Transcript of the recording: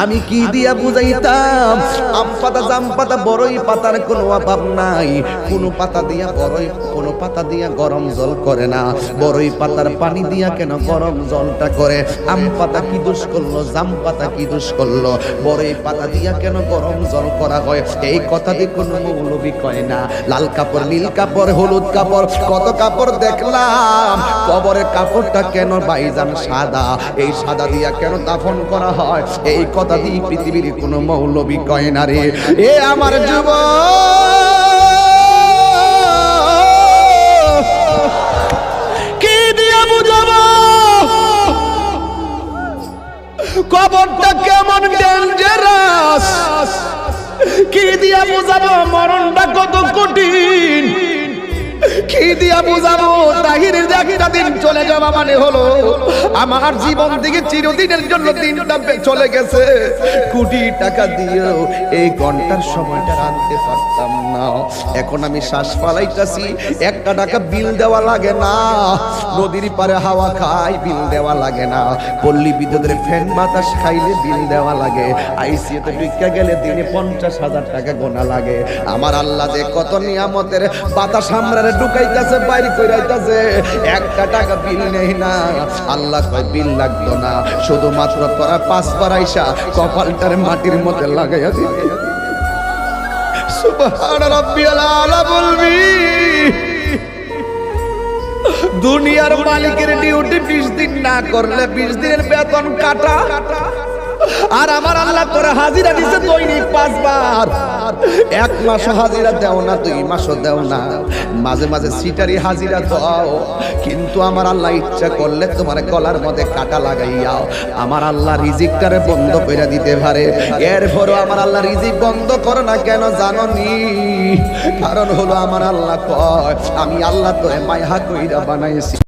আমি কি দিয়া বুঝাইতাম? আম পাতা, জাম পাতা, বড়ই পাতার কোনো অভাব নাই। কোনো পাতা দিয়া বড়ই, কোনো পাতা দিয়া গরম জল করে না। বড়ই পাতার পানি দিয়া কেন গরম জলটা করে? আম পাতা কি দোষ করলো? জাম পাতা কি দোষ করলো? বড়ই পাতা দিয়া কেন গরম জল করা হয়? এই কথা দিয়ে কোনো মৌলবি কয় না। লাল কাপড়, নীল কাপড়, হলুদ কাপড়, কত কাপড় দেখলাম। কবরের কাপড়টা কেন ভাইজান সাদা? এই সাদা দিয়া কেন দাফন করা হয়? এই কথা দিয়ে পৃথিবীর কোনো মৌলবি কয় না রে। এ আমার যুবক, কি দিয়া বুঝাবো কবরটা কেমন ডেঞ্জারাস? কি দিয়া বুঝাবো মরণটা কত কঠিন? কি দিয়া বুঝাবো তাহিরের একটা দিন চলে যাওয়া মানে হলো আমার জীবন থেকে চিরদিনের জন্য দিনটা চলে গেছে। কোটি টাকা দিয়েও এই ঘন্টার সময়টা আনতে পারতাম না। এখন আমি শ্বাস ফালাইতাছি, 1 টাকা বিল দেওয়া লাগে না। নদীর পারে হাওয়া খাই, বিল দেওয়া লাগে না। পল্লী বিদ্যুতের ফ্যান বাতাস খাইলে বিল দেওয়া লাগে। আইসিইউতে ঢুকে গেলে দিনে 50,000 টাকা গোনা লাগে। আমার আল্লাহ যে কত নিয়ামতের বাতাস আমরারে ঢুকাইতেছে, বাইরে কইরাইতেছে, 1 টাকা বিল নেই না। আল্লাহ কয় বিল লাগতো না, শুধুমাত্র তোরা 5 বার আইসা কপালটার মাটির মধ্যে লাগাইয়া দিবি। সুবহান রাব্বিয়াল আলা বলবি। দুনিয়ার মালিকের ডিউটি 20 দিন না করলে 20 দিনের বেতন কাটা। আর আমার আল্লাহ তোরা হাজিরা দিছে দৈনিক 5 বার। 1 মাস হাজিরা দেও না, 2 মাসও দেও না, মাঝে মাঝে সিটারি হাজিরা দাও। কিন্তু আমার আল্লাহ ইচ্ছা করলে তোমার গলার মধ্যে কাটা লাগাইয়াও আমার আল্লাহ রিজিকটারে বন্ধ করে দিতে পারে। এরপরও আমার আল্লাহ রিজিক বন্ধ করে না কেন জানো নি? কারণ হলো আমার আল্লাহ কয় আমি আল্লাহ তোরে মায়া কইরা বানাইছি।